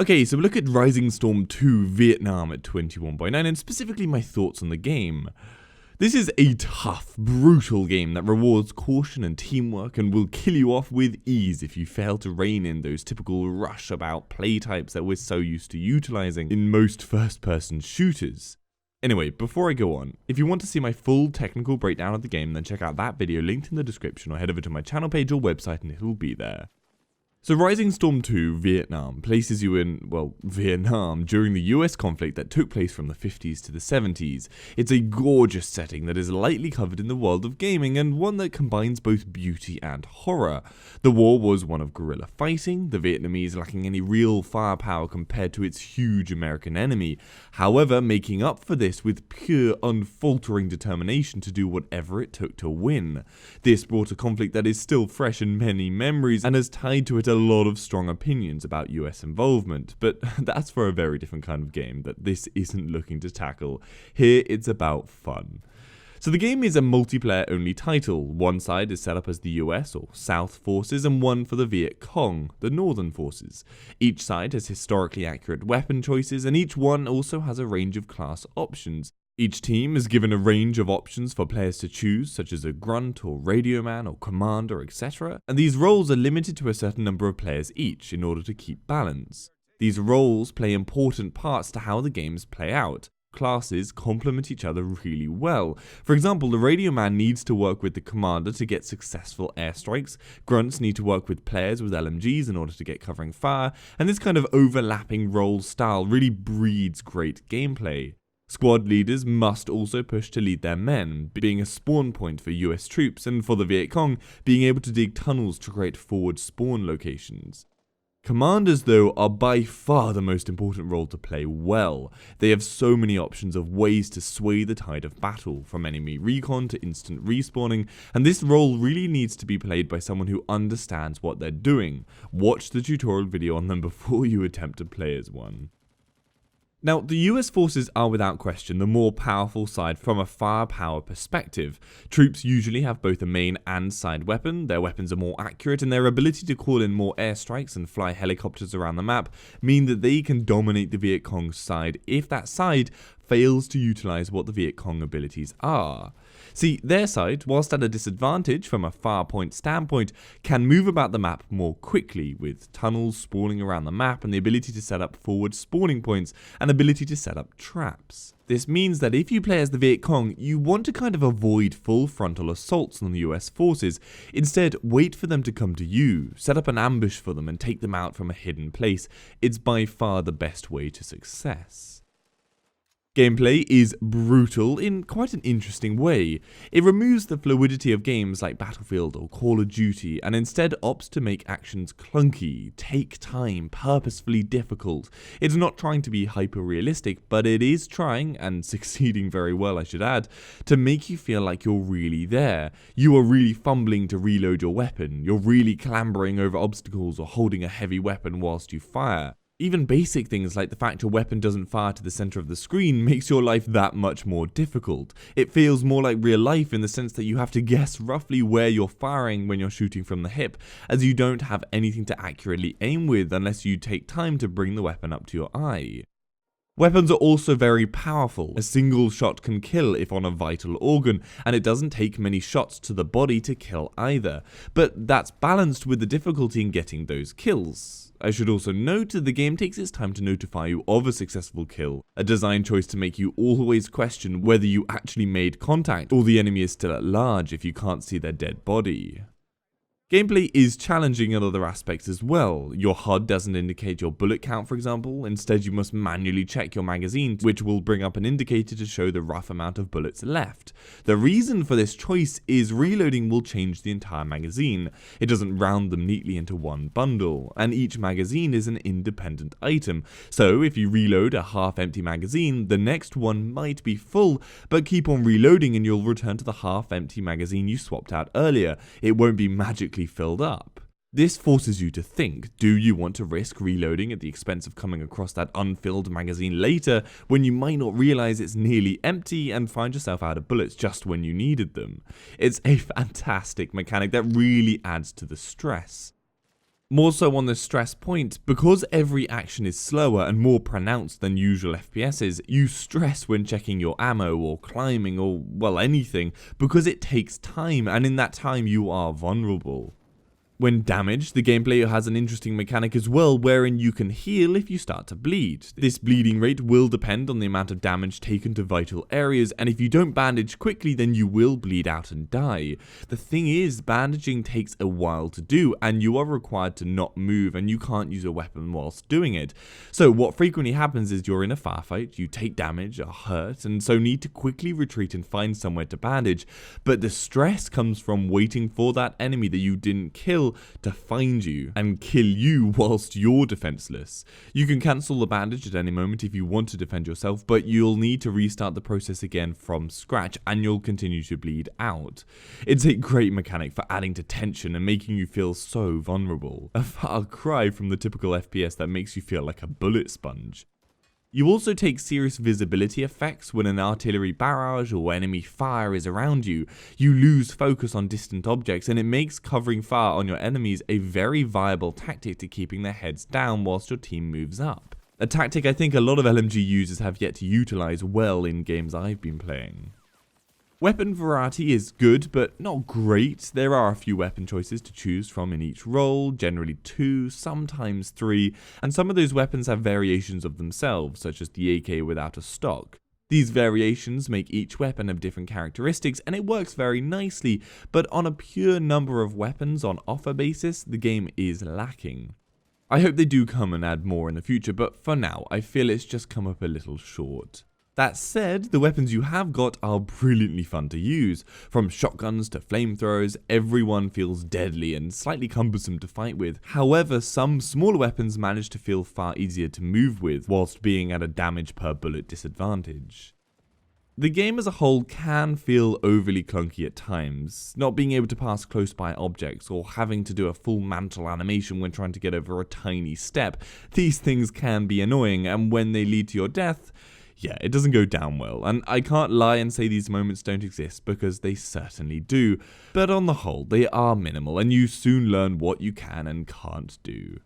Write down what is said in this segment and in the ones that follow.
Okay, so we look at Rising Storm 2 Vietnam at 21.9 and specifically my thoughts on the game. This is a tough, brutal game that rewards caution and teamwork and will kill you off with ease if you fail to rein in those typical rush-about play types that we're so used to utilizing in most first-person shooters. Anyway, before I go on, if you want to see my full technical breakdown of the game, then check out that video linked in the description or head over to my channel page or website and it'll be there. So Rising Storm 2 Vietnam places you in, well, Vietnam during the US conflict that took place from the 50s to the 70s. It's a gorgeous setting that is lightly covered in the world of gaming and one that combines both beauty and horror. The war was one of guerrilla fighting, the Vietnamese lacking any real firepower compared to its huge American enemy, however making up for this with pure unfaltering determination to do whatever it took to win. This brought a conflict that is still fresh in many memories and has tied to it a lot of strong opinions about US involvement, but that's for a very different kind of game that this isn't looking to tackle. Here it's about fun. So the game is a multiplayer only title. One side is set up as the US or South forces and one for the Viet Cong, the Northern forces. Each side has historically accurate weapon choices and each one also has a range of class options. Each team is given a range of options for players to choose, such as a grunt or radio man or commander, etc. And these roles are limited to a certain number of players each in order to keep balance. These roles play important parts to how the games play out. Classes complement each other really well. For example, the radio man needs to work with the commander to get successful airstrikes, grunts need to work with players with LMGs in order to get covering fire, and this kind of overlapping role style really breeds great gameplay. Squad leaders must also push to lead their men, being a spawn point for US troops, and for the Viet Cong, being able to dig tunnels to create forward spawn locations. Commanders, though, are by far the most important role to play well. They have so many options of ways to sway the tide of battle, from enemy recon to instant respawning, and this role really needs to be played by someone who understands what they're doing. Watch the tutorial video on them before you attempt to play as one. Now, the US forces are without question the more powerful side from a firepower perspective. Troops usually have both a main and side weapon, their weapons are more accurate, and their ability to call in more airstrikes and fly helicopters around the map mean that they can dominate the Viet Cong's side if that side fails to utilize what the Viet Cong abilities are. See, their side, whilst at a disadvantage from a farpoint standpoint, can move about the map more quickly, with tunnels spawning around the map and the ability to set up forward spawning points and ability to set up traps. This means that if you play as the Viet Cong, you want to kind of avoid full frontal assaults on the US forces. Instead, wait for them to come to you, set up an ambush for them and take them out from a hidden place. It's by far the best way to success. Gameplay is brutal in quite an interesting way. It removes the fluidity of games like Battlefield or Call of Duty and instead opts to make actions clunky, take time, purposefully difficult. It's not trying to be hyper-realistic, but it is trying, and succeeding very well I should add, to make you feel like you're really there. You are really fumbling to reload your weapon, you're really clambering over obstacles or holding a heavy weapon whilst you fire. Even basic things like the fact your weapon doesn't fire to the center of the screen makes your life that much more difficult. It feels more like real life in the sense that you have to guess roughly where you're firing when you're shooting from the hip, as you don't have anything to accurately aim with unless you take time to bring the weapon up to your eye. Weapons are also very powerful. A single shot can kill if on a vital organ, and it doesn't take many shots to the body to kill either, but that's balanced with the difficulty in getting those kills. I should also note that the game takes its time to notify you of a successful kill, a design choice to make you always question whether you actually made contact or the enemy is still at large if you can't see their dead body. Gameplay is challenging in other aspects as well. Your HUD doesn't indicate your bullet count, for example. Instead, you must manually check your magazine, which will bring up an indicator to show the rough amount of bullets left. The reason for this choice is reloading will change the entire magazine. It doesn't round them neatly into one bundle, and each magazine is an independent item. So if you reload a half-empty magazine, the next one might be full, but keep on reloading and you'll return to the half-empty magazine you swapped out earlier. It won't be magically filled up. This forces you to think, do you want to risk reloading at the expense of coming across that unfilled magazine later when you might not realize it's nearly empty and find yourself out of bullets just when you needed them? It's a fantastic mechanic that really adds to the stress. More so on the stress point, because every action is slower and more pronounced than usual FPSs, you stress when checking your ammo or climbing or, well, anything, because it takes time, and in that time you are vulnerable. When damaged, the gameplay has an interesting mechanic as well, wherein you can heal if you start to bleed. This bleeding rate will depend on the amount of damage taken to vital areas, and if you don't bandage quickly, then you will bleed out and die. The thing is, bandaging takes a while to do, and you are required to not move, and you can't use a weapon whilst doing it. So what frequently happens is you're in a firefight, you take damage, are hurt, and so need to quickly retreat and find somewhere to bandage, but the stress comes from waiting for that enemy that you didn't kill to find you and kill you whilst you're defenseless. You can cancel the bandage at any moment if you want to defend yourself, but you'll need to restart the process again from scratch and you'll continue to bleed out. It's a great mechanic for adding to tension and making you feel so vulnerable. A far cry from the typical FPS that makes you feel like a bullet sponge. You also take serious visibility effects when an artillery barrage or enemy fire is around you. You lose focus on distant objects, and it makes covering fire on your enemies a very viable tactic to keeping their heads down whilst your team moves up. A tactic I think a lot of LMG users have yet to utilize well in games I've been playing. Weapon variety is good, but not great. There are a few weapon choices to choose from in each role, generally 2, sometimes 3, and some of those weapons have variations of themselves, such as the AK without a stock. These variations make each weapon have different characteristics, and it works very nicely, but on a pure number of weapons on offer basis, the game is lacking. I hope they do come and add more in the future, but for now, I feel it's just come up a little short. That said, the weapons you have got are brilliantly fun to use. From shotguns to flamethrowers, everyone feels deadly and slightly cumbersome to fight with. However, some smaller weapons manage to feel far easier to move with, whilst being at a damage per bullet disadvantage. The game as a whole can feel overly clunky at times, not being able to pass close by objects or having to do a full mantle animation when trying to get over a tiny step. These things can be annoying, and when they lead to your death, yeah, it doesn't go down well, and I can't lie and say these moments don't exist because they certainly do, but on the whole, they are minimal and you soon learn what you can and can't do.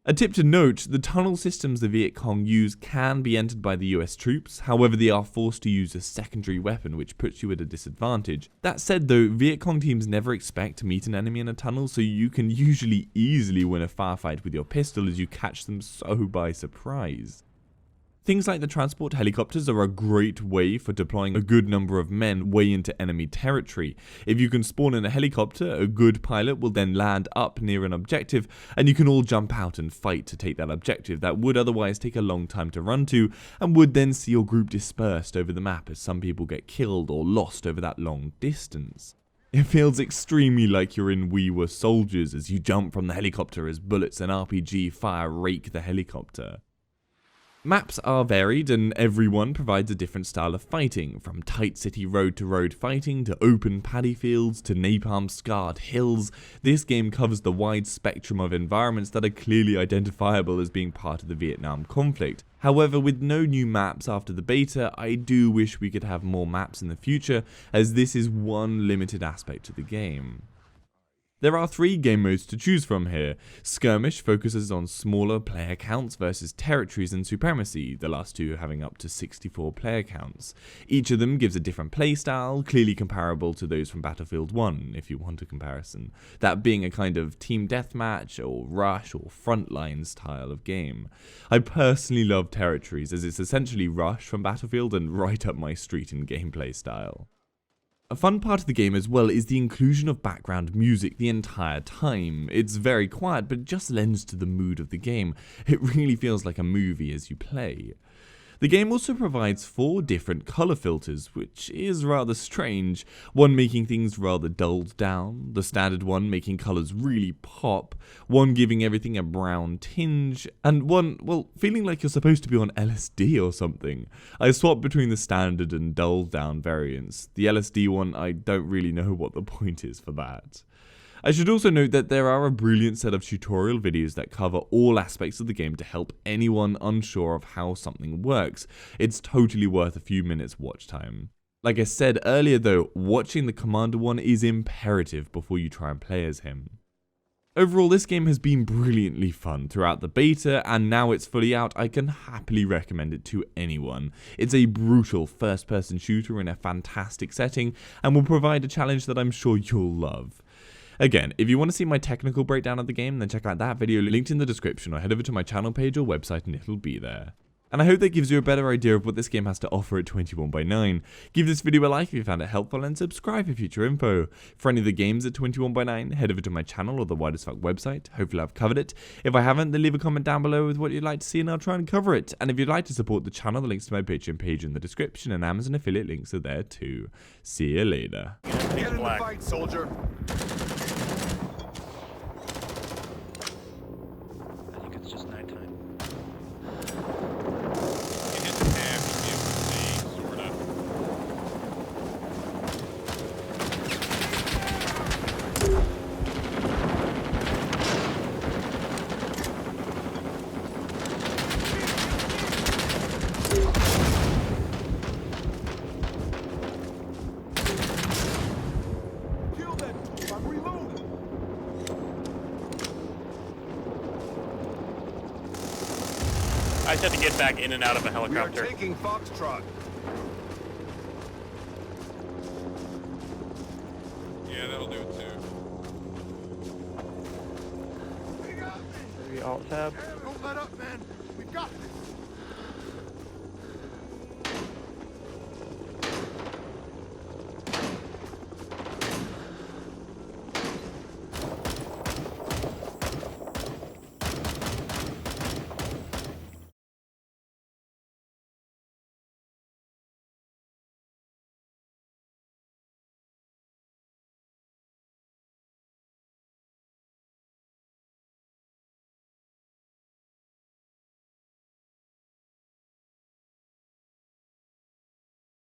A tip to note, the tunnel systems the Viet Cong use can be entered by the US troops, however they are forced to use a secondary weapon which puts you at a disadvantage. That said though, Viet Cong teams never expect to meet an enemy in a tunnel, so you can usually easily win a firefight with your pistol as you catch them so by surprise. Things like the transport helicopters are a great way for deploying a good number of men way into enemy territory. If you can spawn in a helicopter, a good pilot will then land up near an objective, and you can all jump out and fight to take that objective that would otherwise take a long time to run to, and would then see your group dispersed over the map as some people get killed or lost over that long distance. It feels extremely like you're in We Were Soldiers as you jump from the helicopter as bullets and RPG fire rake the helicopter. Maps are varied and everyone provides a different style of fighting, from tight city road to road fighting to open paddy fields to napalm scarred hills. This game covers the wide spectrum of environments that are clearly identifiable as being part of the Vietnam conflict. However, with no new maps after the beta, I do wish we could have more maps in the future, as this is one limited aspect to the game. There are 3 game modes to choose from here. Skirmish focuses on smaller player counts versus territories and supremacy, the last 2 having up to 64 player counts. Each of them gives a different playstyle, clearly comparable to those from Battlefield 1, if you want a comparison. That being a kind of team deathmatch or rush or frontline style of game. I personally love territories as it's essentially rush from Battlefield and right up my street in gameplay style. A fun part of the game as well is the inclusion of background music the entire time. It's very quiet, but it just lends to the mood of the game. It really feels like a movie as you play. The game also provides 4 different colour filters, which is rather strange, one making things rather dulled down, the standard one making colours really pop, one giving everything a brown tinge, and one, well, feeling like you're supposed to be on LSD or something. I swapped between the standard and dulled down variants. The LSD one, I don't really know what the point is for that. I should also note that there are a brilliant set of tutorial videos that cover all aspects of the game to help anyone unsure of how something works. It's totally worth a few minutes watch time. Like I said earlier though, watching the Commander one is imperative before you try and play as him. Overall, this game has been brilliantly fun throughout the beta, and now it's fully out, I can happily recommend it to anyone. It's a brutal first-person shooter in a fantastic setting, and will provide a challenge that I'm sure you'll love. Again, if you want to see my technical breakdown of the game, then check out that video linked in the description, or head over to my channel page or website and it'll be there. And I hope that gives you a better idea of what this game has to offer at 21/9. Give this video a like if you found it helpful, and subscribe for future info. For any of the games at 21/9, head over to my channel or the WideAsFcuk website. Hopefully I've covered it. If I haven't, then leave a comment down below with what you'd like to see and I'll try and cover it. And if you'd like to support the channel, the links to my Patreon page in the description, and Amazon affiliate links are there too. See you later. Get in the fight, soldier. I think it's just nighttime. I just have to get back in and out of a helicopter. We are taking Foxtrot. Yeah, that'll do it too. Maybe alt tab. Don't let up, man. We got this.